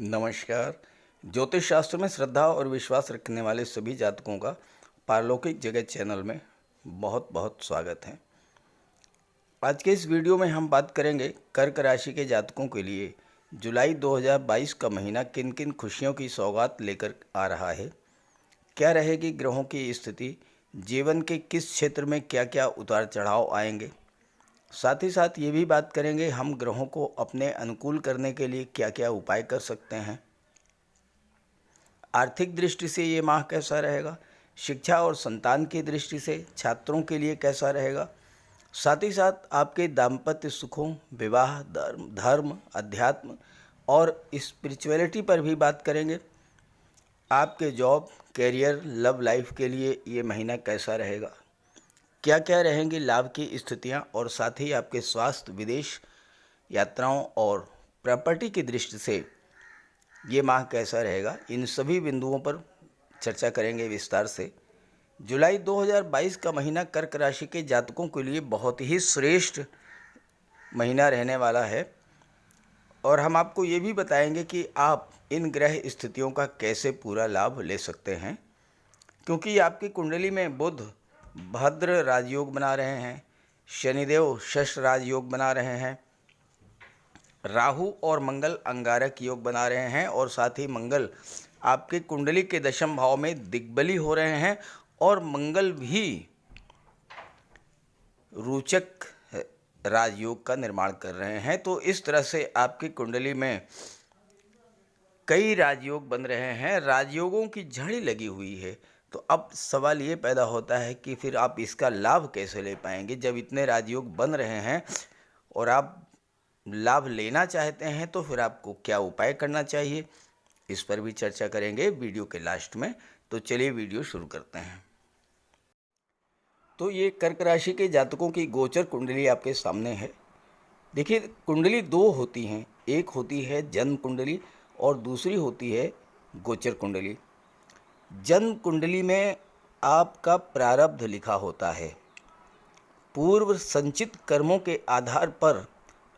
नमस्कार। ज्योतिष शास्त्र में श्रद्धा और विश्वास रखने वाले सभी जातकों का पारलौकिक जगत चैनल में बहुत बहुत स्वागत है। आज के इस वीडियो में हम बात करेंगे कर्क राशि के जातकों के लिए जुलाई 2022 का महीना किन किन खुशियों की सौगात लेकर आ रहा है, क्या रहेगी ग्रहों की स्थिति, जीवन के किस क्षेत्र में क्या क्या उतार चढ़ाव आएंगे। साथ ही साथ ये भी बात करेंगे हम ग्रहों को अपने अनुकूल करने के लिए क्या क्या उपाय कर सकते हैं। आर्थिक दृष्टि से ये माह कैसा रहेगा, शिक्षा और संतान की दृष्टि से छात्रों के लिए कैसा रहेगा। साथ ही साथ आपके दाम्पत्य सुखों, विवाह, धर्म, अध्यात्म और स्पिरिचुअलिटी पर भी बात करेंगे। आपके जॉब, कैरियर, लव लाइफ के लिए ये महीना कैसा रहेगा, क्या क्या रहेंगी लाभ की स्थितियां, और साथ ही आपके स्वास्थ्य, विदेश यात्राओं और प्रॉपर्टी की दृष्टि से ये माह कैसा रहेगा। इन सभी बिंदुओं पर चर्चा करेंगे विस्तार से। जुलाई 2022 का महीना कर्क राशि के जातकों के लिए बहुत ही श्रेष्ठ महीना रहने वाला है और हम आपको ये भी बताएंगे कि आप इन ग्रह स्थितियों का कैसे पूरा लाभ ले सकते हैं, क्योंकि आपकी कुंडली में बुध भद्र राजयोग बना रहे हैं, शनिदेव षष्ठ राजयोग बना रहे हैं, राहु और मंगल अंगारक योग बना रहे हैं और साथ ही मंगल आपके कुंडली के दशम भाव में दिग्बली हो रहे हैं और मंगल भी रोचक राजयोग का निर्माण कर रहे हैं। तो इस तरह से आपकी कुंडली में कई राजयोग बन रहे हैं, राजयोगों की झड़ी लगी हुई है। तो अब सवाल ये पैदा होता है कि फिर आप इसका लाभ कैसे ले पाएंगे जब इतने राजयोग बन रहे हैं और आप लाभ लेना चाहते हैं, तो फिर आपको क्या उपाय करना चाहिए, इस पर भी चर्चा करेंगे वीडियो के लास्ट में। तो चलिए वीडियो शुरू करते हैं। तो ये कर्क राशि के जातकों की गोचर कुंडली आपके सामने है। देखिए, कुंडली दो होती हैं, एक होती है जन्म कुंडली और दूसरी होती है गोचर कुंडली। जन्म कुंडली में आपका प्रारब्ध लिखा होता है, पूर्व संचित कर्मों के आधार पर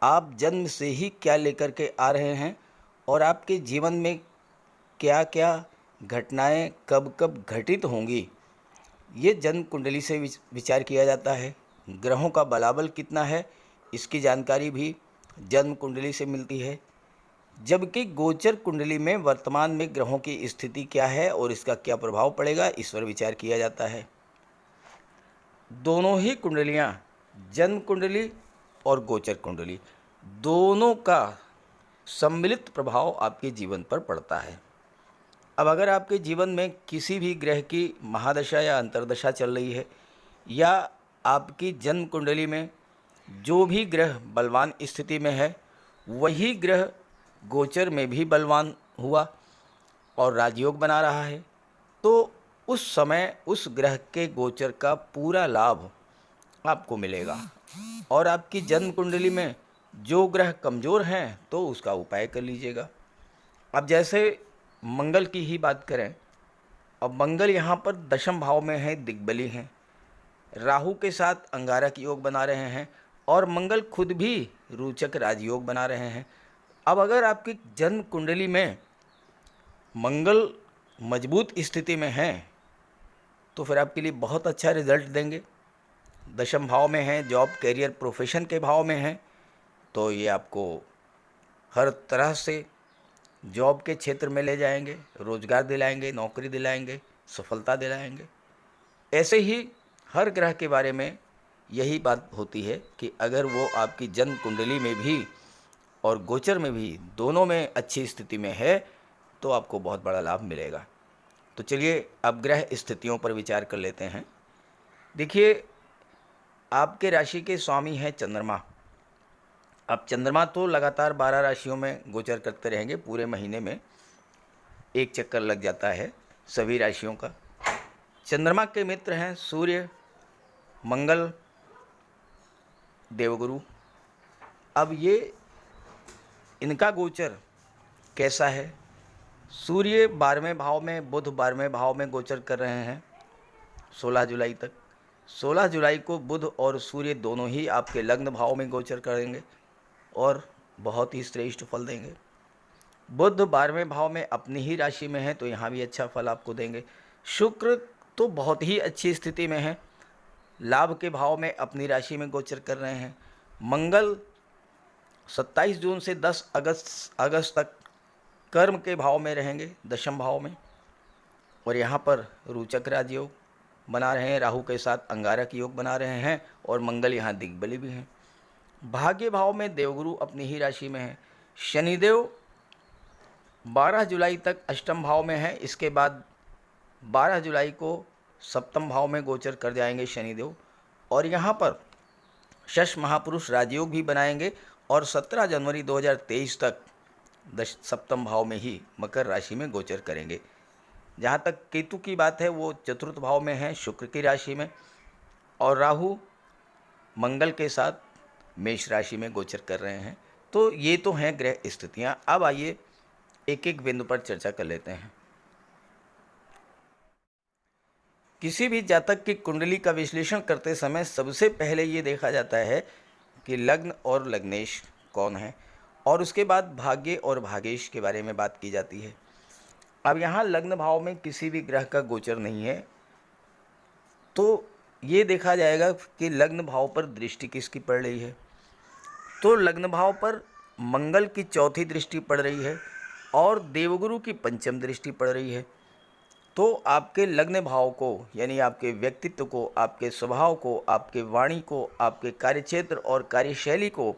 आप जन्म से ही क्या लेकर के आ रहे हैं और आपके जीवन में क्या क्या घटनाएं कब कब घटित होंगी, ये जन्म कुंडली से विचार किया जाता है। ग्रहों का बलाबल कितना है, इसकी जानकारी भी जन्म कुंडली से मिलती है। जबकि गोचर कुंडली में वर्तमान में ग्रहों की स्थिति क्या है और इसका क्या प्रभाव पड़ेगा, इस पर विचार किया जाता है। दोनों ही कुंडलियाँ, जन्म कुंडली और गोचर कुंडली, दोनों का सम्मिलित प्रभाव आपके जीवन पर पड़ता है। अब अगर आपके जीवन में किसी भी ग्रह की महादशा या अंतर्दशा चल रही है, या आपकी जन्म कुंडली में जो भी ग्रह बलवान स्थिति में है वही ग्रह गोचर में भी बलवान हुआ और राजयोग बना रहा है, तो उस समय उस ग्रह के गोचर का पूरा लाभ आपको मिलेगा। और आपकी जन्म कुंडली में जो ग्रह कमज़ोर हैं तो उसका उपाय कर लीजिएगा। अब जैसे मंगल की ही बात करें, अब मंगल यहाँ पर दशम भाव में है, दिग्बली हैं, राहु के साथ अंगारक योग बना रहे हैं और मंगल खुद भी रोचक राजयोग बना रहे हैं। अब अगर आपकी जन्म कुंडली में मंगल मजबूत स्थिति में है तो फिर आपके लिए बहुत अच्छा रिजल्ट देंगे। दशम भाव में है, जॉब, कैरियर, प्रोफेशन के भाव में है, तो ये आपको हर तरह से जॉब के क्षेत्र में ले जाएंगे, रोजगार दिलाएंगे, नौकरी दिलाएंगे, सफलता दिलाएंगे। ऐसे ही हर ग्रह के बारे में यही बात होती है कि अगर वो आपकी जन्म कुंडली में भी और गोचर में भी, दोनों में अच्छी स्थिति में है, तो आपको बहुत बड़ा लाभ मिलेगा। तो चलिए अब ग्रह स्थितियों पर विचार कर लेते हैं। देखिए, आपके राशि के स्वामी हैं चंद्रमा। अब चंद्रमा तो लगातार 12 राशियों में गोचर करते रहेंगे, पूरे महीने में एक चक्कर लग जाता है सभी राशियों का। चंद्रमा के मित्र हैं सूर्य, मंगल, देवगुरु। अब ये इनका गोचर कैसा है, सूर्य 12वें भाव में, बुध 12वें भाव में गोचर कर रहे हैं 16 जुलाई तक। 16 जुलाई को बुध और सूर्य दोनों ही आपके लग्न भाव में गोचर करेंगे और बहुत ही श्रेष्ठ फल देंगे। बुध 12वें भाव में अपनी ही राशि में है, तो यहाँ भी अच्छा फल आपको देंगे। शुक्र तो बहुत ही अच्छी स्थिति में है, लाभ के भाव में अपनी राशि में गोचर कर रहे हैं। मंगल 27 जून से 10 अगस्त तक कर्म के भाव में रहेंगे, दशम भाव में, और यहाँ पर रोचक राजयोग बना रहे हैं, राहु के साथ अंगारक योग बना रहे हैं, और मंगल यहाँ दिग्बली भी हैं। भाग्य भाव में देवगुरु अपनी ही राशि में है। शनिदेव 12 जुलाई तक अष्टम भाव में है, इसके बाद 12 जुलाई को सप्तम भाव में गोचर कर जाएंगे शनिदेव, और यहाँ पर शश महापुरुष राजयोग भी बनाएंगे, और 17 जनवरी 2023 तक सप्तम भाव में ही मकर राशि में गोचर करेंगे। जहाँ तक केतु की बात है, वो चतुर्थ भाव में है, शुक्र की राशि में, और राहु मंगल के साथ मेष राशि में गोचर कर रहे हैं। तो ये तो हैं ग्रह स्थितियाँ। अब आइए एक एक बिंदु पर चर्चा कर लेते हैं। किसी भी जातक की कुंडली का विश्लेषण करते समय सबसे पहले ये देखा जाता है कि लग्न और लग्नेश कौन है, और उसके बाद भाग्य और भागेश के बारे में बात की जाती है। अब यहाँ लग्न भाव में किसी भी ग्रह का गोचर नहीं है, तो ये देखा जाएगा कि लग्न भाव पर दृष्टि किसकी पड़ रही है। तो लग्न भाव पर मंगल की चौथी दृष्टि पड़ रही है, और देवगुरु की पंचम दृष्टि पड़ रही है। तो आपके लग्न भाव को, यानी आपके व्यक्तित्व को, आपके स्वभाव को, आपके वाणी को, आपके कार्यक्षेत्र और कार्यशैली को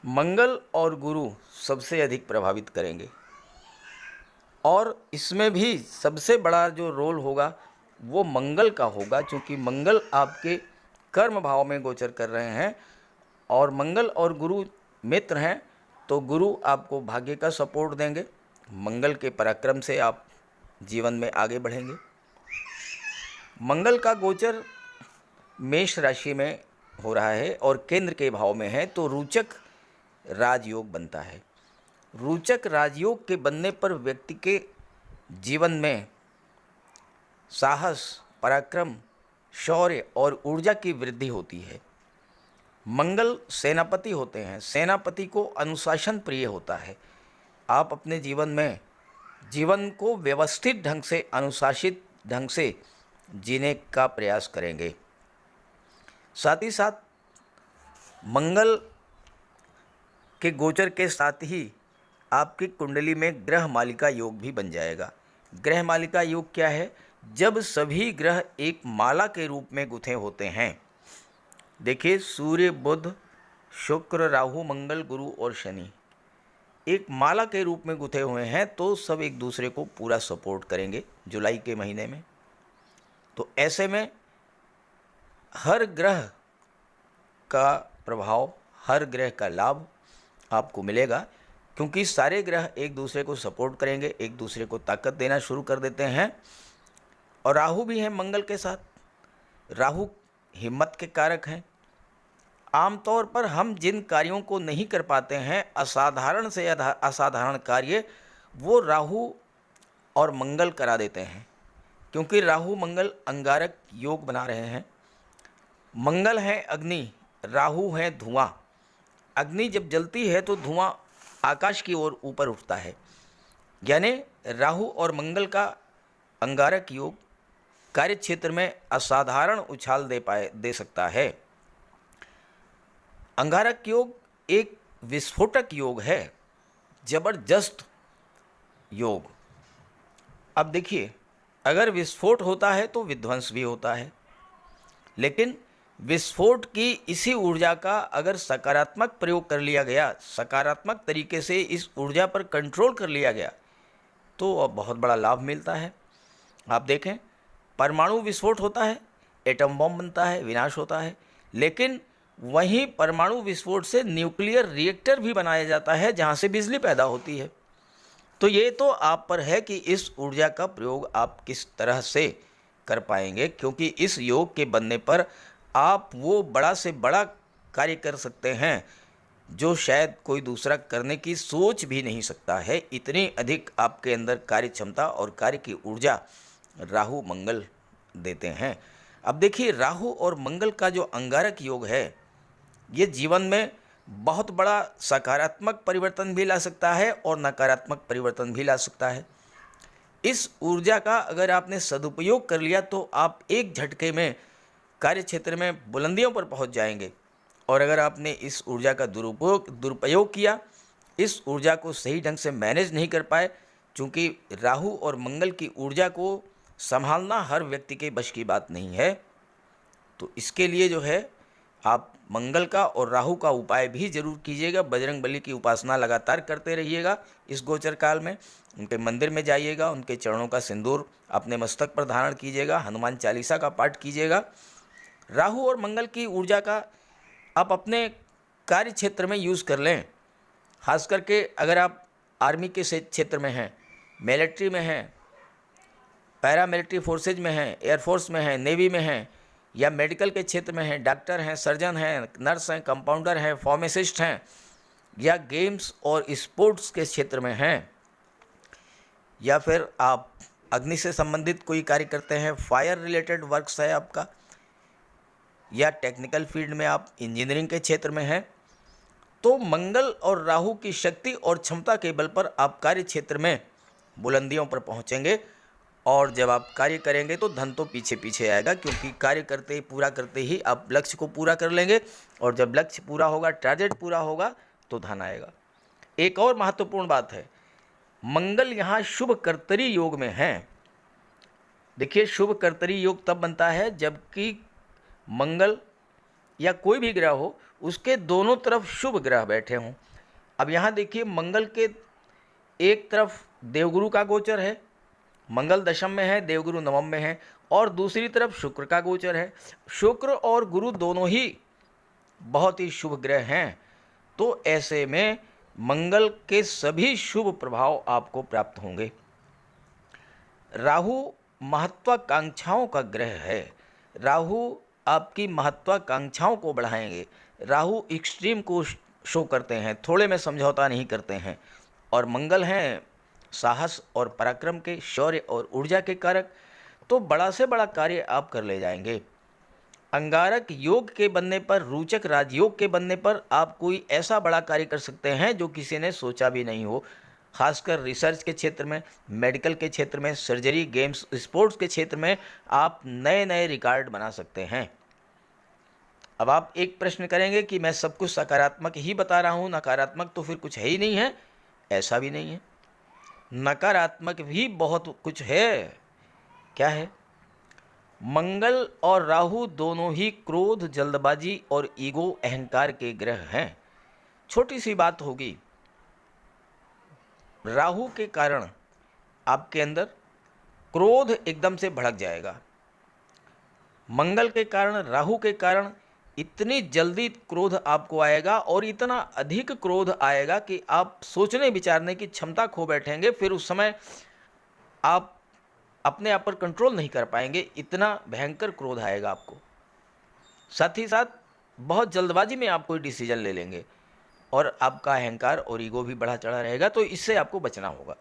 मंगल और गुरु सबसे अधिक प्रभावित करेंगे। और इसमें भी सबसे बड़ा जो रोल होगा वो मंगल का होगा, क्योंकि मंगल आपके कर्म भाव में गोचर कर रहे हैं, और मंगल और गुरु मित्र हैं, तो गुरु आपको भाग्य का सपोर्ट देंगे। मंगल के पराक्रम से आप जीवन में आगे बढ़ेंगे। मंगल का गोचर मेष राशि में हो रहा है और केंद्र के भाव में है, तो रोचक राजयोग बनता है। रोचक राजयोग के बनने पर व्यक्ति के जीवन में साहस, पराक्रम, शौर्य और ऊर्जा की वृद्धि होती है। मंगल सेनापति होते हैं, सेनापति को अनुशासन प्रिय होता है। आप अपने जीवन को व्यवस्थित ढंग से, अनुशासित ढंग से जीने का प्रयास करेंगे। साथ ही साथ मंगल के गोचर के साथ ही आपकी कुंडली में ग्रह मालिका योग भी बन जाएगा। ग्रह मालिका योग क्या है? जब सभी ग्रह एक माला के रूप में गुथे होते हैं। देखिए, सूर्य, बुध, शुक्र, राहु, मंगल, गुरु और शनि एक माला के रूप में गुथे हुए हैं, तो सब एक दूसरे को पूरा सपोर्ट करेंगे जुलाई के महीने में। तो ऐसे में हर ग्रह का प्रभाव, हर ग्रह का लाभ आपको मिलेगा, क्योंकि सारे ग्रह एक दूसरे को सपोर्ट करेंगे, एक दूसरे को ताकत देना शुरू कर देते हैं। और राहु भी है मंगल के साथ। राहु हिम्मत के कारक हैं। आमतौर पर हम जिन कार्यों को नहीं कर पाते हैं, असाधारण से असाधारण कार्य, वो राहु और मंगल करा देते हैं, क्योंकि राहु मंगल अंगारक योग बना रहे हैं। मंगल है अग्नि, राहु है धुआं। अग्नि जब जलती है तो धुआं आकाश की ओर ऊपर उठता है, यानी राहु और मंगल का अंगारक योग कार्य क्षेत्र में असाधारण उछाल दे सकता है। अंगारक योग एक विस्फोटक योग है, जबरदस्त योग। अब देखिए, अगर विस्फोट होता है तो विध्वंस भी होता है, लेकिन विस्फोट की इसी ऊर्जा का अगर सकारात्मक प्रयोग कर लिया गया, सकारात्मक तरीके से इस ऊर्जा पर कंट्रोल कर लिया गया, तो अब बहुत बड़ा लाभ मिलता है। आप देखें, परमाणु विस्फोट होता है, एटम बम बनता है, विनाश होता है, लेकिन वहीं परमाणु विस्फोट से न्यूक्लियर रिएक्टर भी बनाया जाता है, जहाँ से बिजली पैदा होती है। तो ये तो आप पर है कि इस ऊर्जा का प्रयोग आप किस तरह से कर पाएंगे, क्योंकि इस योग के बनने पर आप वो बड़ा से बड़ा कार्य कर सकते हैं जो शायद कोई दूसरा करने की सोच भी नहीं सकता है। इतनी अधिक आपके अंदर कार्य क्षमता और कार्य की ऊर्जा राहु मंगल देते हैं। अब देखिए, राहु और मंगल का जो अंगारक योग है, ये जीवन में बहुत बड़ा सकारात्मक परिवर्तन भी ला सकता है और नकारात्मक परिवर्तन भी ला सकता है। इस ऊर्जा का अगर आपने सदुपयोग कर लिया तो आप एक झटके में कार्य क्षेत्र में बुलंदियों पर पहुंच जाएंगे। और अगर आपने इस ऊर्जा का दुरुपयोग किया, इस ऊर्जा को सही ढंग से मैनेज नहीं कर पाए, क्योंकि राहु और मंगल की ऊर्जा को संभालना हर व्यक्ति के बश की बात नहीं है, तो इसके लिए जो है आप मंगल का और राहु का उपाय भी जरूर कीजिएगा। बजरंग बली की उपासना लगातार करते रहिएगा। इस गोचर काल में उनके मंदिर में जाइएगा, उनके चरणों का सिंदूर अपने मस्तक पर धारण कीजिएगा, हनुमान चालीसा का पाठ कीजिएगा। राहु और मंगल की ऊर्जा का आप अपने कार्य क्षेत्र में यूज़ कर लें। खास करके अगर आप आर्मी के क्षेत्र में हैं, मिलिट्री में हैं, पैरामिलिट्री फोर्सेज में हैं, एयरफोर्स में हैं, नेवी में हैं, या मेडिकल के क्षेत्र में हैं, डॉक्टर हैं, सर्जन हैं, नर्स हैं, कंपाउंडर हैं, फार्मासिस्ट हैं, या गेम्स और स्पोर्ट्स के क्षेत्र में हैं, या फिर आप अग्नि से संबंधित कोई कार्य करते हैं, फायर रिलेटेड वर्क्स है आपका, या टेक्निकल फील्ड में आप इंजीनियरिंग के क्षेत्र में हैं, तो मंगल और राहु की शक्ति और क्षमता के बल पर आप कार्य क्षेत्र में बुलंदियों पर पहुंचेंगे। और जब आप कार्य करेंगे तो धन तो पीछे पीछे आएगा, क्योंकि कार्य करते पूरा करते ही आप लक्ष्य को पूरा कर लेंगे, और जब लक्ष्य पूरा होगा, टारगेट पूरा होगा, तो धन आएगा। एक और महत्वपूर्ण बात है, मंगल यहाँ शुभ कर्तरी योग में है। देखिए, शुभ कर्तरी योग तब बनता है जबकि मंगल या कोई भी ग्रह हो, उसके दोनों तरफ शुभ ग्रह बैठे हों। अब यहाँ देखिए, मंगल के एक तरफ देवगुरु का गोचर है, मंगल दशम में है, देवगुरु नवम में है, और दूसरी तरफ शुक्र का गोचर है। शुक्र और गुरु दोनों ही बहुत ही शुभ ग्रह हैं, तो ऐसे में मंगल के सभी शुभ प्रभाव आपको प्राप्त होंगे। राहु महत्वाकांक्षाओं का ग्रह है। राहु आपकी महत्वाकांक्षाओं को बढ़ाएंगे। राहु एक्सट्रीम को शो करते हैं, थोड़े में समझौता नहीं करते हैं। और मंगल हैं साहस और पराक्रम के, शौर्य और ऊर्जा के कारक, तो बड़ा से बड़ा कार्य आप कर ले जाएंगे। अंगारक योग के बनने पर, रोचक राजयोग के बनने पर आप कोई ऐसा बड़ा कार्य कर सकते हैं जो किसी ने सोचा भी नहीं हो। खासकर रिसर्च के क्षेत्र में, मेडिकल के क्षेत्र में, सर्जरी, गेम्स, स्पोर्ट्स के क्षेत्र में आप नए नए रिकॉर्ड बना सकते हैं। अब आप एक प्रश्न करेंगे कि मैं सब कुछ सकारात्मक ही बता रहा हूँ, नकारात्मक तो फिर कुछ है ही नहीं है। ऐसा भी नहीं है, नकारात्मक भी बहुत कुछ है। क्या है? मंगल और राहु दोनों ही क्रोध, जल्दबाजी और ईगो, अहंकार के ग्रह हैं। छोटी सी बात होगी, राहु के कारण आपके अंदर क्रोध एकदम से भड़क जाएगा। मंगल के कारण, राहु के कारण इतनी जल्दी क्रोध आपको आएगा, और इतना अधिक क्रोध आएगा कि आप सोचने विचारने की क्षमता खो बैठेंगे। फिर उस समय आप अपने आप पर कंट्रोल नहीं कर पाएंगे, इतना भयंकर क्रोध आएगा आपको। साथ ही साथ बहुत जल्दबाजी में आप कोई डिसीजन ले लेंगे, और आपका अहंकार और ईगो भी बढ़ा चढ़ा रहेगा, तो इससे आपको बचना होगा।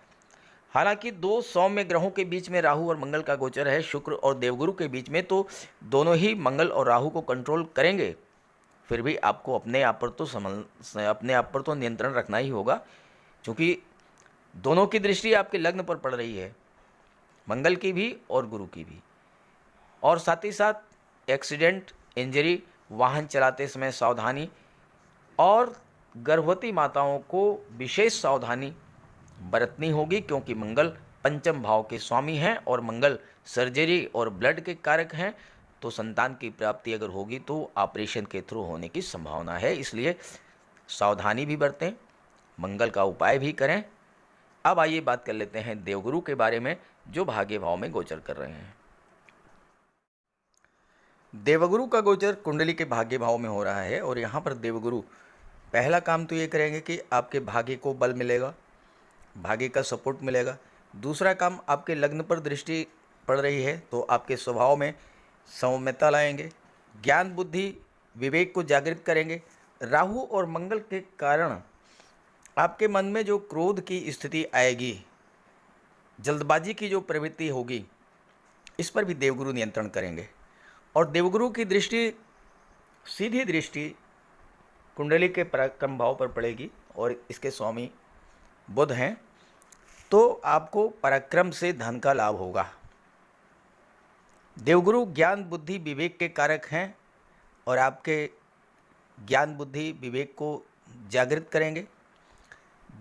हालांकि दो सौम्य ग्रहों के बीच में राहु और मंगल का गोचर है, शुक्र और देवगुरु के बीच में, तो दोनों ही मंगल और राहु को कंट्रोल करेंगे। फिर भी आपको अपने आप पर तो नियंत्रण रखना ही होगा, क्योंकि दोनों की दृष्टि आपके लग्न पर पड़ रही है, मंगल की भी और गुरु की भी। और साथ ही साथ एक्सीडेंट, इंजरी, वाहन चलाते समय सावधानी, और गर्भवती माताओं को विशेष सावधानी बरतनी होगी, क्योंकि मंगल पंचम भाव के स्वामी हैं, और मंगल सर्जरी और ब्लड के कारक हैं। तो संतान की प्राप्ति अगर होगी तो ऑपरेशन के थ्रू होने की संभावना है, इसलिए सावधानी भी बरतें, मंगल का उपाय भी करें। अब आइए बात कर लेते हैं देवगुरु के बारे में, जो भाग्य भाव में गोचर कर रहे हैं। देवगुरु का गोचर कुंडली के भाग्य भाव में हो रहा है, और यहाँ पर देवगुरु पहला काम तो ये करेंगे कि आपके भाग्य को बल मिलेगा, भाग्य का सपोर्ट मिलेगा। दूसरा काम, आपके लग्न पर दृष्टि पड़ रही है तो आपके स्वभाव में सौम्यता लाएंगे, ज्ञान, बुद्धि, विवेक को जागृत करेंगे। राहु और मंगल के कारण आपके मन में जो क्रोध की स्थिति आएगी, जल्दबाजी की जो प्रवृत्ति होगी, इस पर भी देवगुरु नियंत्रण करेंगे। और देवगुरु की दृष्टि, सीधी दृष्टि कुंडली के पराक्रम भाव पर पड़ेगी और इसके स्वामी बुध हैं, तो आपको पराक्रम से धन का लाभ होगा। देवगुरु ज्ञान बुद्धि विवेक के कारक हैं और आपके ज्ञान बुद्धि विवेक को जागृत करेंगे।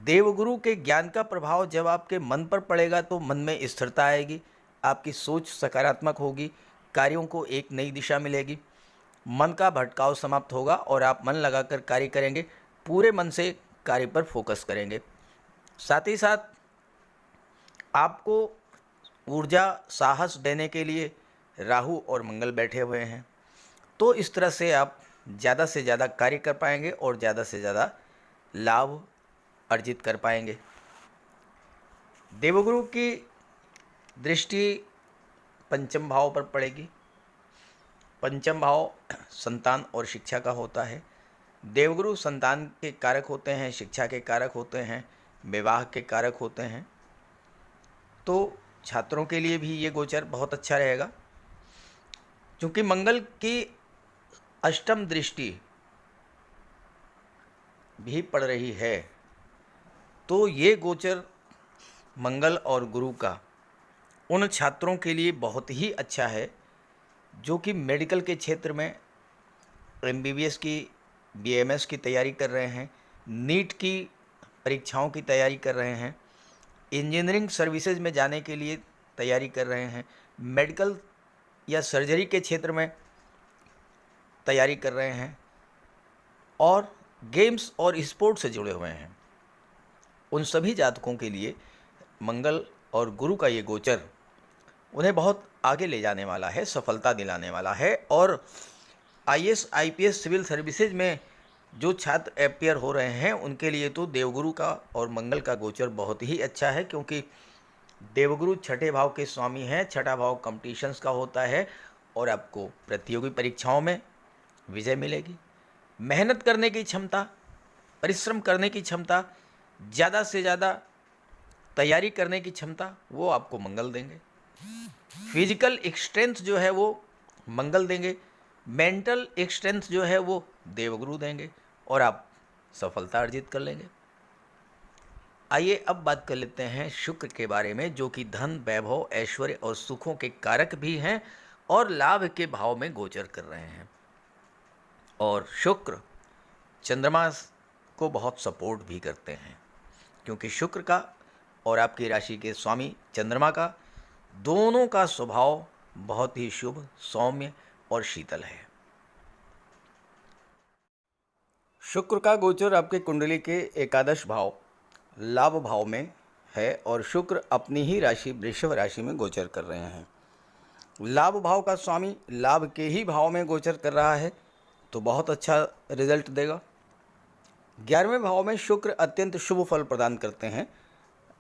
देवगुरु के ज्ञान का प्रभाव जब आपके मन पर पड़ेगा तो मन में स्थिरता आएगी, आपकी सोच सकारात्मक होगी, कार्यों को एक नई दिशा मिलेगी, मन का भटकाव समाप्त होगा और आप मन लगाकर कार्य करेंगे, पूरे मन से कार्य पर फोकस करेंगे। साथ ही साथ आपको ऊर्जा साहस देने के लिए राहु और मंगल बैठे हुए हैं, तो इस तरह से आप ज़्यादा से ज़्यादा कार्य कर पाएंगे और ज़्यादा से ज़्यादा लाभ अर्जित कर पाएंगे। देवगुरु की दृष्टि पंचम भाव पर पड़ेगी। पंचम भाव संतान और शिक्षा का होता है। देवगुरु संतान के कारक होते हैं, शिक्षा के कारक होते हैं, विवाह के कारक होते हैं। तो छात्रों के लिए भी ये गोचर बहुत अच्छा रहेगा, क्योंकि मंगल की अष्टम दृष्टि भी पड़ रही है। तो ये गोचर मंगल और गुरु का उन छात्रों के लिए बहुत ही अच्छा है जो कि मेडिकल के क्षेत्र में MBBS की BAMS की तैयारी कर रहे हैं, नीट की परीक्षाओं की तैयारी कर रहे हैं, इंजीनियरिंग सर्विसेज में जाने के लिए तैयारी कर रहे हैं, मेडिकल या सर्जरी के क्षेत्र में तैयारी कर रहे हैं और गेम्स और स्पोर्ट्स से जुड़े हुए हैं। उन सभी जातकों के लिए मंगल और गुरु का ये गोचर उन्हें बहुत आगे ले जाने वाला है, सफलता दिलाने वाला है। और IAS IPS सिविल सर्विसेज में जो छात्र अपियर हो रहे हैं उनके लिए तो देवगुरु का और मंगल का गोचर बहुत ही अच्छा है, क्योंकि देवगुरु छठे भाव के स्वामी हैं। छठा भाव कॉम्पिटिशन्स का होता है और आपको प्रतियोगी परीक्षाओं में विजय मिलेगी। मेहनत करने की क्षमता, परिश्रम करने की क्षमता, ज़्यादा से ज़्यादा तैयारी करने की क्षमता वो आपको मंगल देंगे। फिजिकल स्ट्रेंथ जो है वो मंगल देंगे, मेंटल स्ट्रेंथ जो है वो देवगुरु देंगे और आप सफलता अर्जित कर लेंगे। आइए अब बात कर लेते हैं शुक्र के बारे में, जो कि धन, वैभव, ऐश्वर्य और सुखों के कारक भी हैं और लाभ के भाव में गोचर कर रहे हैं। और शुक्र चंद्रमा को बहुत सपोर्ट भी करते हैं, क्योंकि शुक्र का और आपकी राशि के स्वामी चंद्रमा का दोनों का स्वभाव बहुत ही शुभ, सौम्य और शीतल है। शुक्र का गोचर आपके कुंडली के एकादश भाव लाभ भाव में है और शुक्र अपनी ही राशि वृषभ राशि में गोचर कर रहे हैं। लाभ भाव का स्वामी लाभ के ही भाव में गोचर कर रहा है, तो बहुत अच्छा रिजल्ट देगा। 11वें भाव में शुक्र अत्यंत शुभ फल प्रदान करते हैं,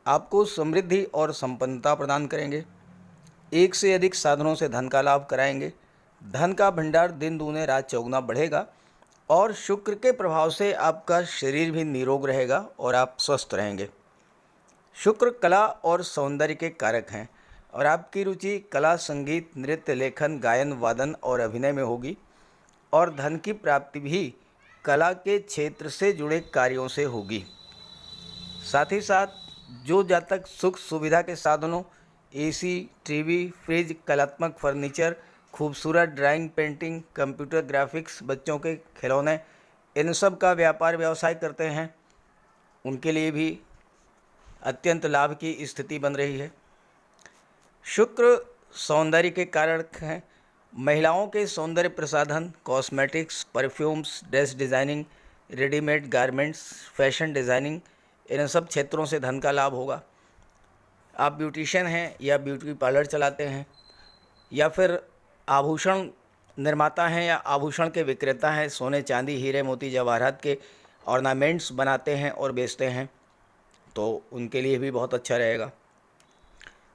आपको समृद्धि और संपन्नता प्रदान करेंगे, एक से अधिक साधनों से धन का लाभ कराएंगे, धन का भंडार दिन दूने रात चौगुना बढ़ेगा और शुक्र के प्रभाव से आपका शरीर भी निरोग रहेगा और आप स्वस्थ रहेंगे। शुक्र कला और सौंदर्य के कारक हैं और आपकी रुचि कला, संगीत, नृत्य, लेखन, गायन, वादन और अभिनय में होगी और धन की प्राप्ति भी कला के क्षेत्र से जुड़े कार्यों से होगी। साथ ही साथ जो जातक सुख सुविधा के साधनों, AC, टीवी, फ्रिज, कलात्मक फर्नीचर, खूबसूरत ड्राइंग, पेंटिंग, कंप्यूटर ग्राफिक्स, बच्चों के खिलौने, इन सब का व्यापार व्यवसाय करते हैं, उनके लिए भी अत्यंत लाभ की स्थिति बन रही है। शुक्र सौंदर्य के कारक हैं। महिलाओं के सौंदर्य प्रसाधन, cosmetics, perfumes, dress designing, readymade garments, fashion designing, इन सब क्षेत्रों से धन का लाभ होगा। आप ब्यूटिशियन हैं या ब्यूटी पार्लर चलाते हैं या फिर आभूषण निर्माता हैं या आभूषण के विक्रेता हैं, सोने, चांदी, हीरे, मोती, जवाहरात के ऑर्नामेंट्स बनाते हैं और बेचते हैं, तो उनके लिए भी बहुत अच्छा रहेगा।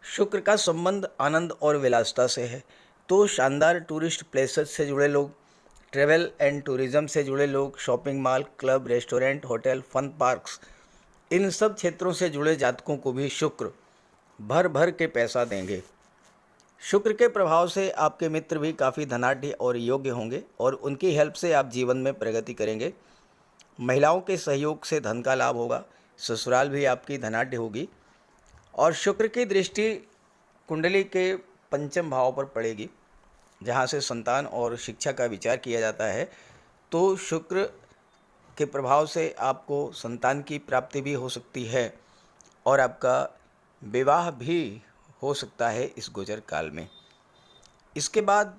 शुक्र का संबंध आनंद और विलासिता से है, तो शानदार टूरिस्ट प्लेसेस से जुड़े लोग, ट्रैवल एंड टूरिज़्म से जुड़े लोग, shopping mall, club, restaurant, hotel, fun parks, इन सब क्षेत्रों से जुड़े जातकों को भी शुक्र भर भर के पैसा देंगे। शुक्र के प्रभाव से आपके मित्र भी काफ़ी धनाढ़ और योग्य होंगे और उनकी हेल्प से आप जीवन में प्रगति करेंगे। महिलाओं के सहयोग से धन का लाभ होगा, ससुराल भी आपकी धनाढ्य होगी। और शुक्र की दृष्टि कुंडली के पंचम भाव पर पड़ेगी, जहाँ से संतान और शिक्षा का विचार किया जाता है। तो शुक्र के प्रभाव से आपको संतान की प्राप्ति भी हो सकती है और आपका विवाह भी हो सकता है इस गोचर काल में। इसके बाद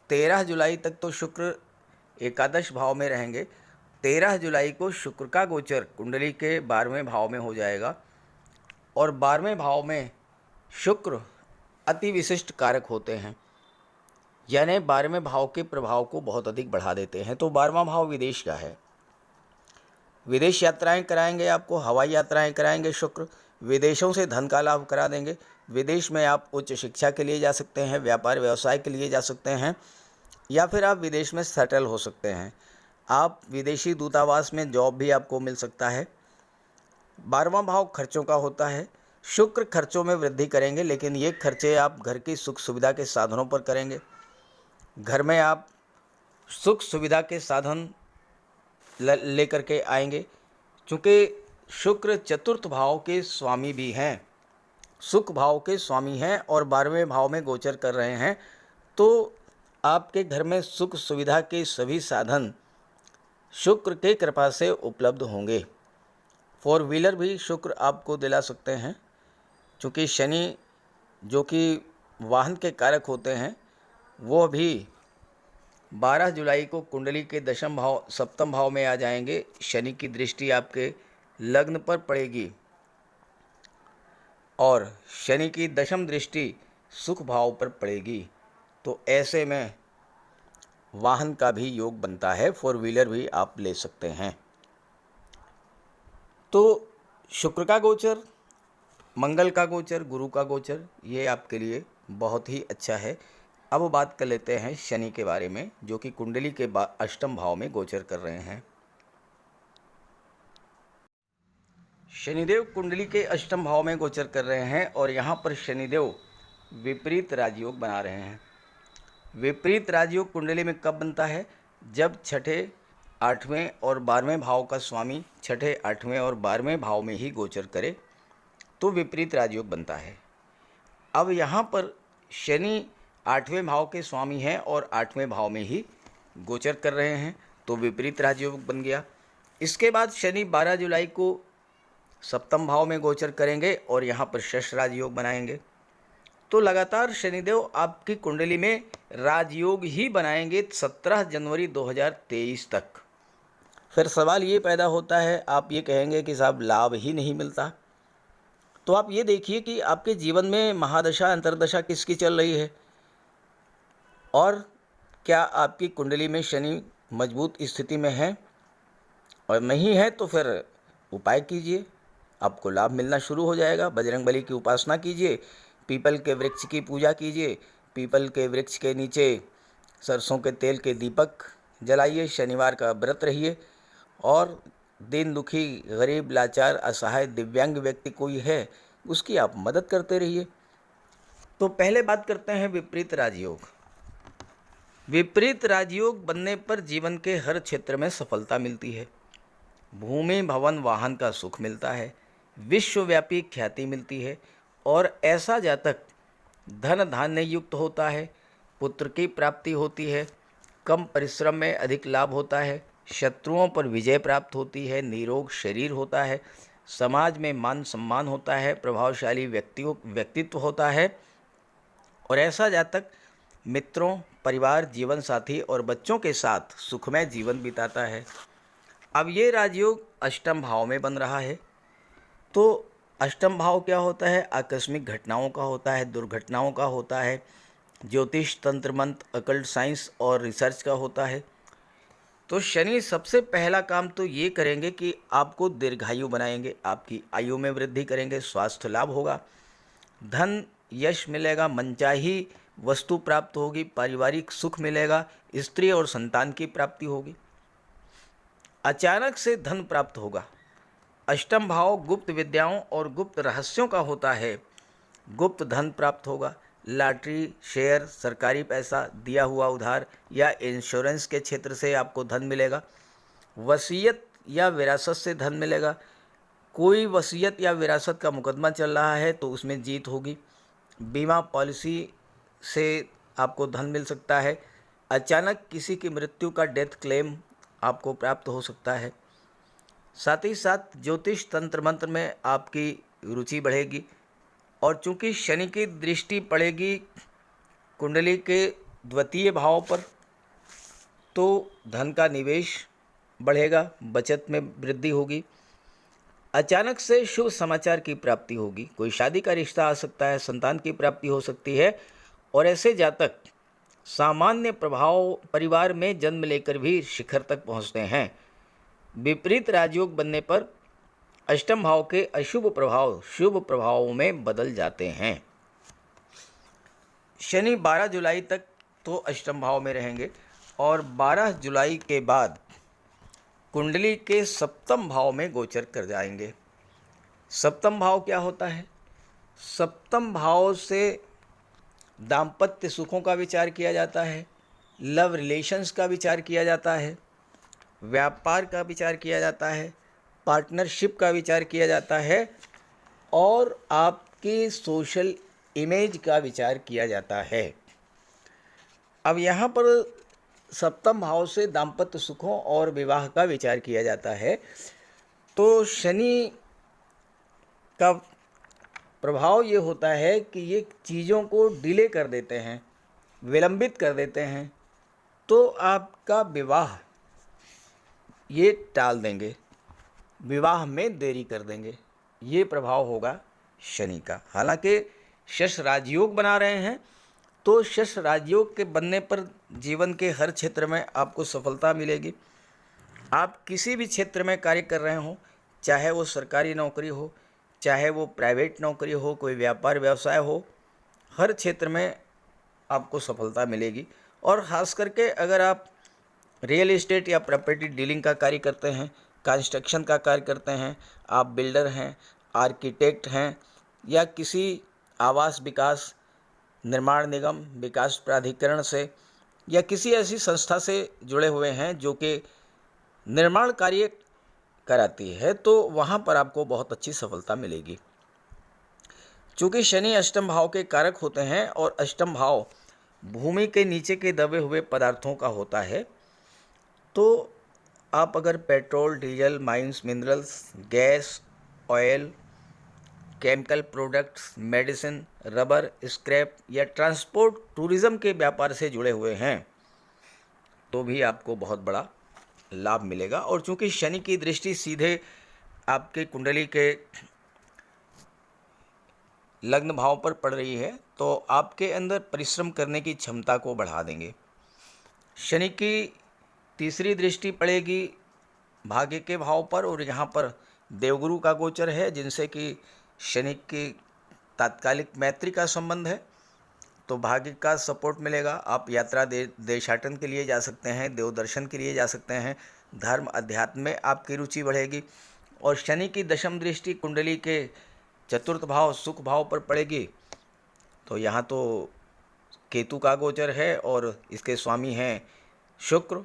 13 जुलाई तक तो शुक्र एकादश भाव में रहेंगे। 13 जुलाई को शुक्र का गोचर कुंडली के 12वें भाव में हो जाएगा और 12वें भाव में शुक्र अति विशिष्ट कारक होते हैं, यानी 12वें भाव के प्रभाव को बहुत अधिक बढ़ा देते हैं। तो 12वां भाव विदेश का है, विदेश यात्राएं कराएंगे आपको, हवाई यात्राएं कराएंगे शुक्र, विदेशों से धन का लाभ करा देंगे। विदेश में आप उच्च शिक्षा के लिए जा सकते हैं, व्यापार व्यवसाय के लिए जा सकते हैं, या फिर आप विदेश में सेटल हो सकते हैं। आप विदेशी दूतावास में जॉब भी आपको मिल सकता है। 12वां भाव खर्चों का होता है। शुक्र खर्चों में वृद्धि करेंगे, लेकिन ये खर्चे आप घर की सुख सुविधा के साधनों पर करेंगे। घर में आप सुख सुविधा के साधन लेकर के आएंगे, चूँकि शुक्र चतुर्थ भाव के स्वामी भी हैं, सुख भाव के स्वामी हैं और 12वें भाव में गोचर कर रहे हैं। तो आपके घर में सुख सुविधा के सभी साधन शुक्र के कृपा से उपलब्ध होंगे। 4 व्हीलर भी शुक्र आपको दिला सकते हैं, चूँकि शनि जो कि वाहन के कारक होते हैं वो भी 12 जुलाई को कुंडली के दशम भाव सप्तम भाव में आ जाएंगे। शनि की दृष्टि आपके लग्न पर पड़ेगी और शनि की दशम दृष्टि सुख भाव पर पड़ेगी। तो ऐसे में वाहन का भी योग बनता है, 4 व्हीलर भी आप ले सकते हैं। तो शुक्र का गोचर, मंगल का गोचर, गुरु का गोचर, ये आपके लिए बहुत ही अच्छा है। अब बात कर लेते हैं शनि के बारे में, जो कि कुंडली के अष्टम भाव में गोचर कर रहे हैं। शनिदेव कुंडली के अष्टम भाव में गोचर कर रहे हैं और यहाँ पर शनिदेव विपरीत राजयोग बना रहे हैं। विपरीत राजयोग कुंडली में कब बनता है? जब छठे, 8वें और 12वें भाव का स्वामी छठे, 8वें और 12वें भाव में ही गोचर करे तो विपरीत राजयोग बनता है। अब यहाँ पर शनि 8वें भाव के स्वामी हैं और 8वें भाव में ही गोचर कर रहे हैं, तो विपरीत राजयोग बन गया। इसके बाद शनि 12 जुलाई को सप्तम भाव में गोचर करेंगे और यहाँ पर षष्ठ राजयोग बनाएंगे। तो लगातार शनिदेव आपकी कुंडली में राजयोग ही बनाएंगे 17 जनवरी 2023 तक। फिर सवाल ये पैदा होता है, आप ये कहेंगे कि साहब लाभ ही नहीं मिलता। तो आप ये देखिए कि आपके जीवन में महादशा अंतर्दशा किसकी चल रही है और क्या आपकी कुंडली में शनि मजबूत स्थिति में है, और नहीं है तो फिर उपाय कीजिए, आपको लाभ मिलना शुरू हो जाएगा। बजरंगबली की उपासना कीजिए, पीपल के वृक्ष की पूजा कीजिए, पीपल के वृक्ष के नीचे सरसों के तेल के दीपक जलाइए, शनिवार का व्रत रहिए और दीन दुखी, गरीब, लाचार, असहाय, दिव्यांग व्यक्ति कोई है उसकी आप मदद करते रहिए। तो पहले बात करते हैं विपरीत राजयोग। विपरीत राजयोग बनने पर जीवन के हर क्षेत्र में सफलता मिलती है। भूमि, भवन, वाहन का सुख मिलता है, विश्वव्यापी ख्याति मिलती है और ऐसा जातक धन धान्य युक्त होता है, पुत्र की प्राप्ति होती है, कम परिश्रम में अधिक लाभ होता है, शत्रुओं पर विजय प्राप्त होती है, निरोग शरीर होता है, समाज में मान सम्मान होता है, प्रभावशाली व्यक्तित्व होता है और ऐसा जातक मित्रों, परिवार, जीवन साथी और बच्चों के साथ सुखमय जीवन बिताता है। अब ये राजयोग अष्टम भाव में बन रहा है। तो अष्टम भाव क्या होता है? आकस्मिक घटनाओं का होता है, दुर्घटनाओं का होता है, ज्योतिष, तंत्र मंत्र, अकल्ट साइंस और रिसर्च का होता है। तो शनि सबसे पहला काम तो ये करेंगे कि आपको दीर्घायु बनाएंगे, आपकी आयु में वृद्धि करेंगे, स्वास्थ्य लाभ होगा, धन यश मिलेगा, मनचाही वस्तु प्राप्त होगी, पारिवारिक सुख मिलेगा, स्त्री और संतान की प्राप्ति होगी, अचानक से धन प्राप्त होगा। अष्टम भाव गुप्त विद्याओं और गुप्त रहस्यों का होता है, गुप्त धन प्राप्त होगा, लॉटरी, शेयर, सरकारी पैसा, दिया हुआ उधार या इंश्योरेंस के क्षेत्र से आपको धन मिलेगा, वसीयत या विरासत से धन मिलेगा। कोई वसीयत या विरासत का मुकदमा चल रहा है तो उसमें जीत होगी। बीमा पॉलिसी से आपको धन मिल सकता है। अचानक किसी की मृत्यु का डेथ क्लेम आपको प्राप्त हो सकता है। साथ ही साथ ज्योतिष तंत्र मंत्र में आपकी रुचि बढ़ेगी। और चूंकि शनि की दृष्टि पड़ेगी कुंडली के द्वितीय भाव पर, तो धन का निवेश बढ़ेगा, बचत में वृद्धि होगी। अचानक से शुभ समाचार की प्राप्ति होगी। कोई शादी का रिश्ता आ सकता है, संतान की प्राप्ति हो सकती है। और ऐसे जातक सामान्य प्रभाव परिवार में जन्म लेकर भी शिखर तक पहुंचते हैं। विपरीत राजयोग बनने पर अष्टम भाव के अशुभ प्रभाव शुभ प्रभावों में बदल जाते हैं। शनि 12 जुलाई तक तो अष्टम भाव में रहेंगे और 12 जुलाई के बाद कुंडली के सप्तम भाव में गोचर कर जाएंगे। सप्तम भाव क्या होता है? सप्तम भाव से दाम्पत्य सुखों का विचार किया जाता है, लव रिलेशंस का विचार किया जाता है, व्यापार का विचार किया जाता है, पार्टनरशिप का विचार किया जाता है और आपकी सोशल इमेज का विचार किया जाता है। अब यहाँ पर सप्तम भाव से दाम्पत्य सुखों और विवाह का विचार किया जाता है। तो शनि का प्रभाव ये होता है कि ये चीज़ों को डिले कर देते हैं, विलंबित कर देते हैं, तो आपका विवाह ये टाल देंगे, विवाह में देरी कर देंगे। ये प्रभाव होगा शनि का। हालांकि शश राजयोग बना रहे हैं, तो शश राजयोग के बनने पर जीवन के हर क्षेत्र में आपको सफलता मिलेगी। आप किसी भी क्षेत्र में कार्य कर रहे हो, चाहे वो सरकारी नौकरी हो, चाहे वो प्राइवेट नौकरी हो, कोई व्यापार व्यवसाय हो, हर क्षेत्र में आपको सफलता मिलेगी। और ख़ास करके अगर आप रियल एस्टेट या प्रॉपर्टी डीलिंग का कार्य करते हैं, कंस्ट्रक्शन का कार्य करते हैं, आप बिल्डर हैं, आर्किटेक्ट हैं, या किसी आवास विकास निर्माण निगम विकास प्राधिकरण से या किसी ऐसी संस्था से जुड़े हुए हैं जो कि निर्माण कार्य कराती है, तो वहाँ पर आपको बहुत अच्छी सफलता मिलेगी। चूँकि शनि अष्टम भाव के कारक होते हैं और अष्टम भाव भूमि के नीचे के दबे हुए पदार्थों का होता है, तो आप अगर petrol, diesel, mines, minerals, gas, oil, chemical products, medicine, rubber, scrap या ट्रांसपोर्ट टूरिज़्म के व्यापार से जुड़े हुए हैं, तो भी आपको बहुत बड़ा लाभ मिलेगा। और चूंकि शनि की दृष्टि सीधे आपके कुंडली के लग्न भाव पर पड़ रही है, तो आपके अंदर परिश्रम करने की क्षमता को बढ़ा देंगे। शनि की तीसरी दृष्टि पड़ेगी भाग्य के भाव पर और यहाँ पर देवगुरु का गोचर है, जिनसे कि शनि की तात्कालिक मैत्री का संबंध है, तो भाग्य का सपोर्ट मिलेगा। आप यात्रा देशाटन के लिए जा सकते हैं, देव दर्शन के लिए जा सकते हैं, धर्म अध्यात्म में आपकी रुचि बढ़ेगी। और शनि की दशम दृष्टि कुंडली के चतुर्थ भाव सुख भाव पर पड़ेगी, तो यहाँ तो केतु का गोचर है और इसके स्वामी हैं शुक्र,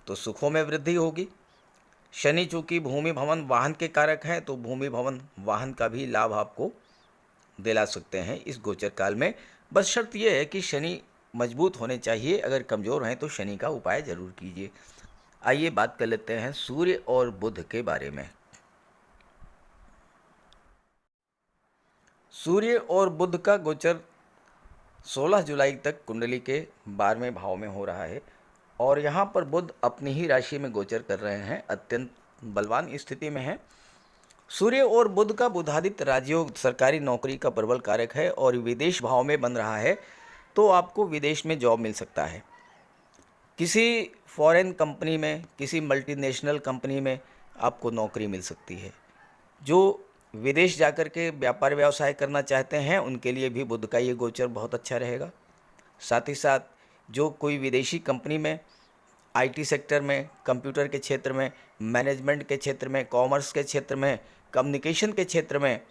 तो सुखों में वृद्धि होगी। शनि चूँकि भूमि भवन वाहन के कारक हैं, तो भूमि भवन वाहन का भी लाभ आपको दिला सकते हैं इस गोचर काल में। बस शर्त यह है कि शनि मजबूत होने चाहिए, अगर कमज़ोर हैं तो शनि का उपाय ज़रूर कीजिए। आइए बात कर लेते हैं सूर्य और बुध के बारे में। सूर्य और बुध का गोचर 16 जुलाई तक कुंडली के 12वें भाव में हो रहा है और यहाँ पर बुध अपनी ही राशि में गोचर कर रहे हैं, अत्यंत बलवान स्थिति में है। सूर्य और बुध का बुधादित्य राजयोग सरकारी नौकरी का प्रबल कारक है और विदेश भाव में बन रहा है, तो आपको विदेश में जॉब मिल सकता है। किसी फॉरेन कंपनी में, किसी मल्टीनेशनल कंपनी में आपको नौकरी मिल सकती है। जो विदेश जाकर के व्यापार व्यवसाय करना चाहते हैं उनके लिए भी बुध का ये गोचर बहुत अच्छा रहेगा। साथ ही साथ जो कोई विदेशी कंपनी में, आईटी सेक्टर में, कंप्यूटर के क्षेत्र में, मैनेजमेंट के क्षेत्र में, कॉमर्स के क्षेत्र में, कम्युनिकेशन के क्षेत्र में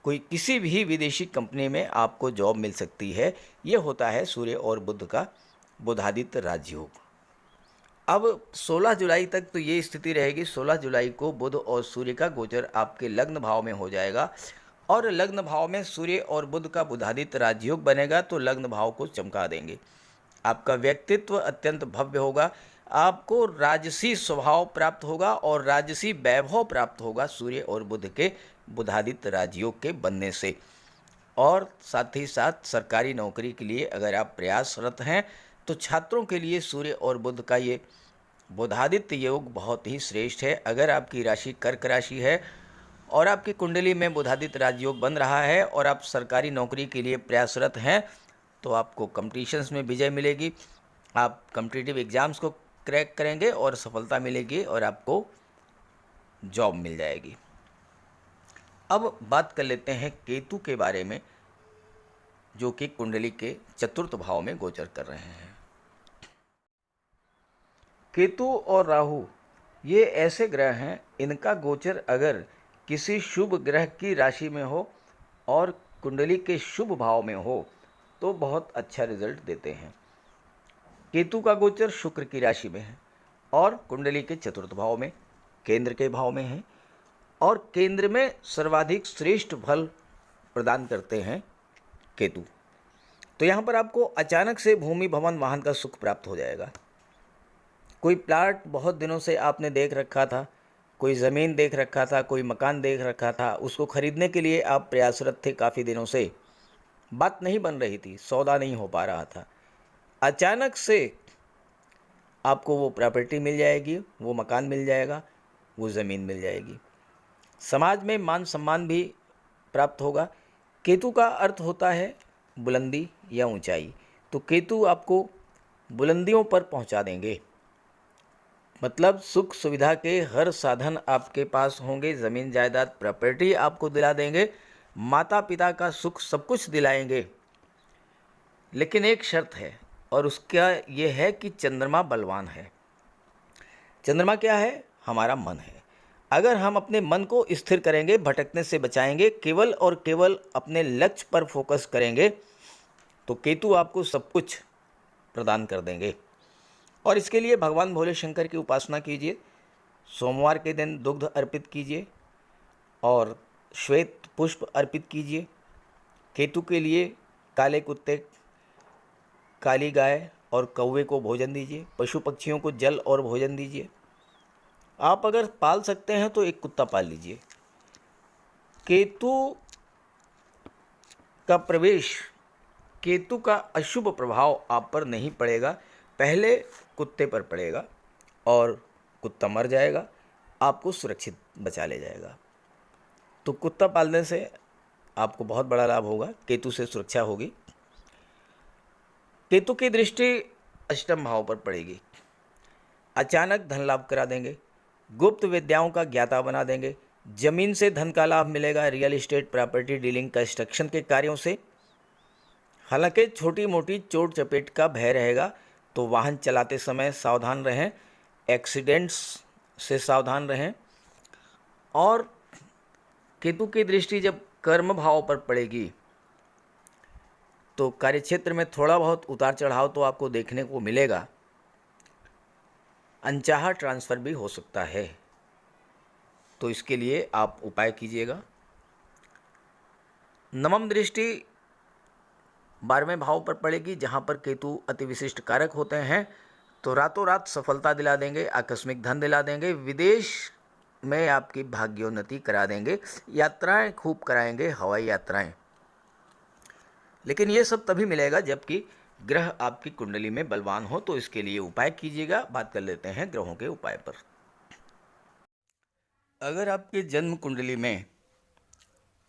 कोई किसी भी विदेशी कंपनी में आपको जॉब मिल सकती है। ये होता है सूर्य और बुध का बुधादित्य राजयोग। अब 16 जुलाई तक तो ये स्थिति रहेगी। 16 जुलाई को बुध और सूर्य का गोचर आपके लग्न भाव में हो जाएगा और लग्न भाव में सूर्य और बुध का बुधादित्य राजयोग बनेगा तो लग्न भाव को चमका देंगे। आपका व्यक्तित्व अत्यंत भव्य होगा, आपको राजसी स्वभाव प्राप्त होगा और राजसी वैभव प्राप्त होगा सूर्य और बुध के बुधादित्य राजयोग के बनने से। और साथ ही साथ सरकारी नौकरी के लिए अगर आप प्रयासरत हैं तो छात्रों के लिए सूर्य और बुध का ये बुधादित्य योग बहुत ही श्रेष्ठ है। अगर आपकी राशि कर्क राशि है और आपकी कुंडली में बुधादित्य राजयोग बन रहा है और आप सरकारी नौकरी के लिए प्रयासरत हैं तो आपको कॉम्पिटिशन्स में विजय मिलेगी, आप कॉम्पिटिटिव एग्ज़ाम्स को क्रैक करेंगे और सफलता मिलेगी और आपको जॉब मिल जाएगी। अब बात कर लेते हैं केतु के बारे में, जो कि कुंडली के चतुर्थ भाव में गोचर कर रहे हैं। केतु और राहु ये ऐसे ग्रह हैं, इनका गोचर अगर किसी शुभ ग्रह की राशि में हो और कुंडली के शुभ भाव में हो तो बहुत अच्छा रिजल्ट देते हैं। केतु का गोचर शुक्र की राशि में है और कुंडली के चतुर्थ भाव में केंद्र के भाव में है और केंद्र में सर्वाधिक श्रेष्ठ फल प्रदान करते हैं केतु। तो यहाँ पर आपको अचानक से भूमि भवन वाहन का सुख प्राप्त हो जाएगा। कोई प्लाट बहुत दिनों से आपने देख रखा था, कोई ज़मीन देख रखा था, कोई मकान देख रखा था, उसको खरीदने के लिए आप प्रयासरत थे काफ़ी दिनों से, बात नहीं बन रही थी, सौदा नहीं हो पा रहा था, अचानक से आपको वो प्रॉपर्टी मिल जाएगी, वो मकान मिल जाएगा, वो ज़मीन मिल जाएगी। समाज में मान सम्मान भी प्राप्त होगा। केतु का अर्थ होता है बुलंदी या ऊंचाई, तो केतु आपको बुलंदियों पर पहुंचा देंगे। मतलब सुख सुविधा के हर साधन आपके पास होंगे, ज़मीन जायदाद प्रॉपर्टी आपको दिला देंगे, माता पिता का सुख सब कुछ दिलाएंगे। लेकिन एक शर्त है और उसका ये है कि चंद्रमा बलवान है। चंद्रमा क्या है? हमारा मन है। अगर हम अपने मन को स्थिर करेंगे, भटकने से बचाएंगे, केवल और केवल अपने लक्ष्य पर फोकस करेंगे तो केतु आपको सब कुछ प्रदान कर देंगे। और इसके लिए भगवान भोले शंकर की उपासना कीजिए, सोमवार के दिन दुग्ध अर्पित कीजिए और श्वेत पुष्प अर्पित कीजिए। केतु के लिए काले कुत्ते, काली गाय और कौवे को भोजन दीजिए। पशु पक्षियों को जल और भोजन दीजिए। आप अगर पाल सकते हैं तो एक कुत्ता पाल लीजिए। केतु का प्रवेश, केतु का अशुभ प्रभाव आप पर नहीं पड़ेगा, पहले कुत्ते पर पड़ेगा और कुत्ता मर जाएगा, आपको सुरक्षित बचा ले जाएगा। तो कुत्ता पालने से आपको बहुत बड़ा लाभ होगा, केतु से सुरक्षा होगी। केतु की दृष्टि अष्टम भाव पर पड़ेगी, अचानक धन लाभ करा देंगे, गुप्त विद्याओं का ज्ञाता बना देंगे, जमीन से धन का लाभ मिलेगा, real estate, property dealing, construction के कार्यों से। हालांकि छोटी मोटी चोट चपेट का भय रहेगा, तो वाहन चलाते समय सावधान रहें, एक्सीडेंट्स से सावधान रहें। और केतु की दृष्टि जब कर्म भाव पर पड़ेगी तो कार्यक्षेत्र में थोड़ा बहुत उतार चढ़ाव तो आपको देखने को मिलेगा, अनचाहा ट्रांसफ़र भी हो सकता है। तो इसके लिए आप उपाय कीजिएगा। नवम दृष्टि 12वें भाव पर पड़ेगी, जहाँ पर केतु अति विशिष्ट कारक होते हैं, तो रातों रात सफलता दिला देंगे, आकस्मिक धन दिला देंगे, विदेश में आपकी भाग्योन्नति करा देंगे, यात्राएं खूब कराएंगे, हवाई यात्राएं। लेकिन ये सब तभी मिलेगा जबकि ग्रह आपकी कुंडली में बलवान हो, तो इसके लिए उपाय कीजिएगा। बात कर लेते हैं ग्रहों के उपाय पर। अगर आपके जन्म कुंडली में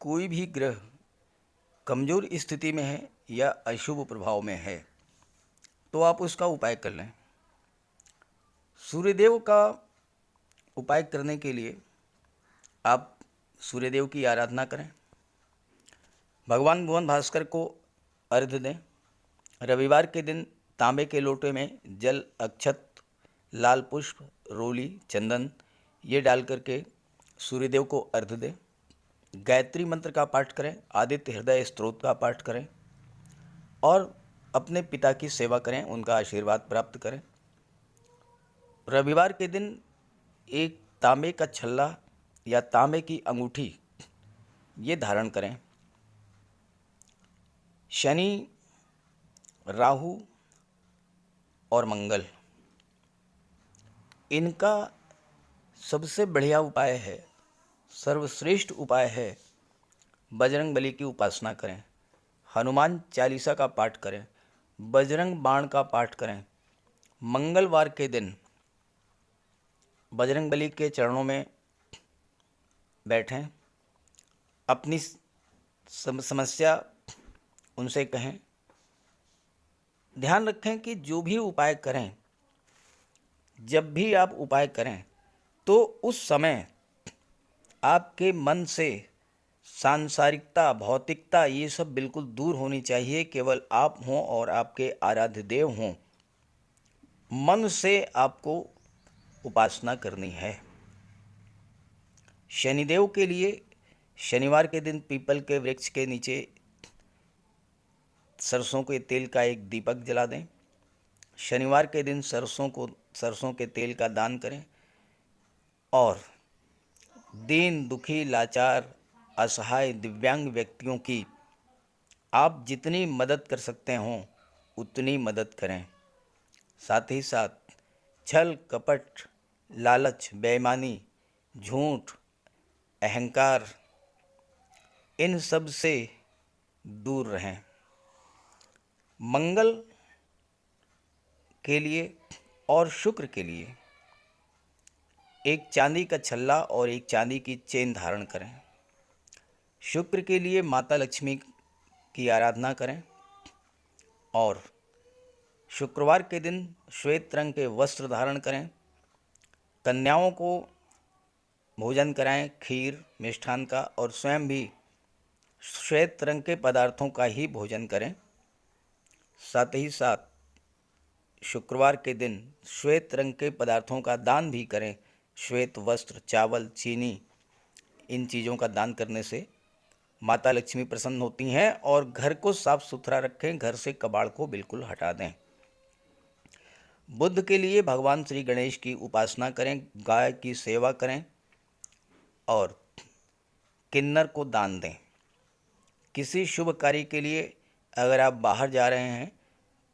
कोई भी ग्रह कमज़ोर स्थिति में है या अशुभ प्रभाव में है तो आप उसका उपाय कर लें। सूर्यदेव का उपाय करने के लिए आप सूर्यदेव की आराधना करें, भगवान भुवन भास्कर को अर्घ्य दें। रविवार के दिन तांबे के लोटे में जल, अक्षत, लाल पुष्प, रोली, चंदन ये डाल करके सूर्यदेव को अर्घ्य दें। गायत्री मंत्र का पाठ करें, आदित्य हृदय स्तोत्र का पाठ करें और अपने पिता की सेवा करें, उनका आशीर्वाद प्राप्त करें। रविवार के दिन एक तांबे का छल्ला या तांबे की अंगूठी ये धारण करें। शनि, राहु और मंगल, इनका सबसे बढ़िया उपाय है, सर्वश्रेष्ठ उपाय है, बजरंग बली की उपासना करें, हनुमान चालीसा का पाठ करें, बजरंग बाण का पाठ करें। मंगलवार के दिन बजरंग बली के चरणों में बैठें, अपनी समस्या उनसे कहें। ध्यान रखें कि जो भी उपाय करें, जब भी आप उपाय करें तो उस समय आपके मन से सांसारिकता, भौतिकता ये सब बिल्कुल दूर होनी चाहिए। केवल आप हों और आपके आराध्य देव हों। मन से आपको उपासना करनी है। शनिदेव के लिए शनिवार के दिन पीपल के वृक्ष के नीचे सरसों के तेल का एक दीपक जला दें। शनिवार के दिन सरसों के तेल का दान करें और दीन, दुखी, लाचार, असहाय, दिव्यांग व्यक्तियों की आप जितनी मदद कर सकते हों उतनी मदद करें। साथ ही साथ छल, कपट, लालच, बेईमानी, झूठ, अहंकार, इन सब से दूर रहें। मंगल के लिए और शुक्र के लिए एक चांदी का छल्ला और एक चांदी की चेन धारण करें। शुक्र के लिए माता लक्ष्मी की आराधना करें और शुक्रवार के दिन श्वेत रंग के वस्त्र धारण करें। कन्याओं को भोजन कराएं, खीर, मिष्ठान का, और स्वयं भी श्वेत रंग के पदार्थों का ही भोजन करें। साथ ही साथ शुक्रवार के दिन श्वेत रंग के पदार्थों का दान भी करें। श्वेत वस्त्र, चावल, चीनी, इन चीज़ों का दान करने से माता लक्ष्मी प्रसन्न होती हैं और घर को साफ सुथरा रखें, घर से कबाड़ को बिल्कुल हटा दें। बुध के लिए भगवान श्री गणेश की उपासना करें, गाय की सेवा करें और किन्नर को दान दें। किसी शुभ कार्य के लिए अगर आप बाहर जा रहे हैं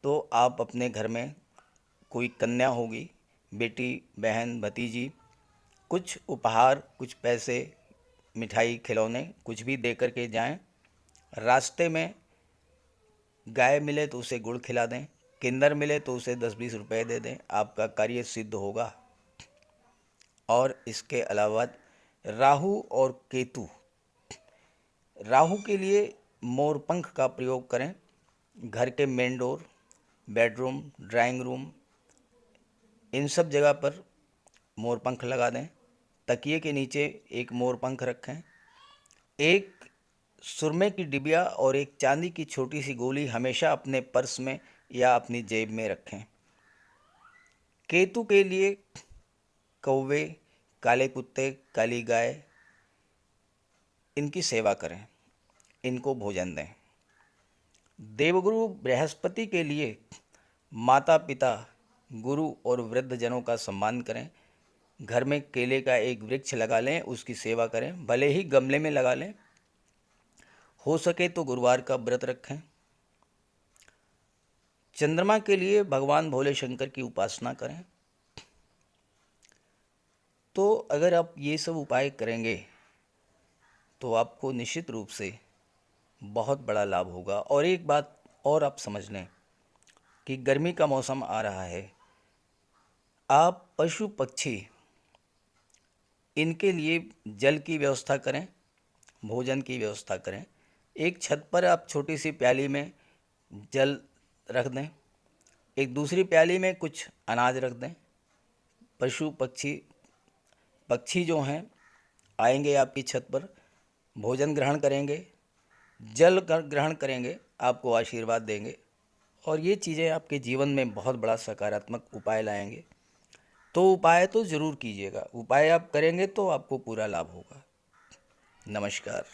तो आप अपने घर में कोई कन्या होगी, बेटी, बहन, भतीजी, कुछ उपहार, कुछ पैसे, मिठाई, खिलौने कुछ भी दे कर के जाएं। रास्ते में गाय मिले तो उसे गुड़ खिला दें, किन्नर मिले तो उसे 10-20 रुपए दे दें, आपका कार्य सिद्ध होगा। और इसके अलावा राहु और केतु, राहु के लिए मोरपंख का प्रयोग करें। घर के main door, bedroom, drawing room, इन सब जगह पर मोरपंख लगा दें। तकिए के नीचे एक मोरपंख रखें। एक सुरमे की डिबिया और एक चांदी की छोटी सी गोली हमेशा अपने पर्स में या अपनी जेब में रखें। केतु के लिए कौवे, काले कुत्ते, काली गाय, इनकी सेवा करें, इनको भोजन दें। देवगुरु बृहस्पति के लिए माता पिता, गुरु और वृद्धजनों का सम्मान करें। घर में केले का एक वृक्ष लगा लें, उसकी सेवा करें, भले ही गमले में लगा लें। हो सके तो गुरुवार का व्रत रखें। चंद्रमा के लिए भगवान भोले शंकर की उपासना करें। तो अगर आप ये सब उपाय करेंगे तो आपको निश्चित रूप से बहुत बड़ा लाभ होगा। और एक बात और आप समझ लें कि गर्मी का मौसम आ रहा है, आप पशु पक्षी इनके लिए जल की व्यवस्था करें, भोजन की व्यवस्था करें। एक छत पर आप छोटी सी प्याली में जल रख दें, एक दूसरी प्याली में कुछ अनाज रख दें। पशु पक्षी जो हैं आएंगे आपकी छत पर, भोजन ग्रहण करेंगे, जल ग्रहण करेंगे, आपको आशीर्वाद देंगे और ये चीज़ें आपके जीवन में बहुत बड़ा सकारात्मक उपाय लाएंगे। तो उपाय तो ज़रूर कीजिएगा, उपाय आप करेंगे तो आपको पूरा लाभ होगा। नमस्कार।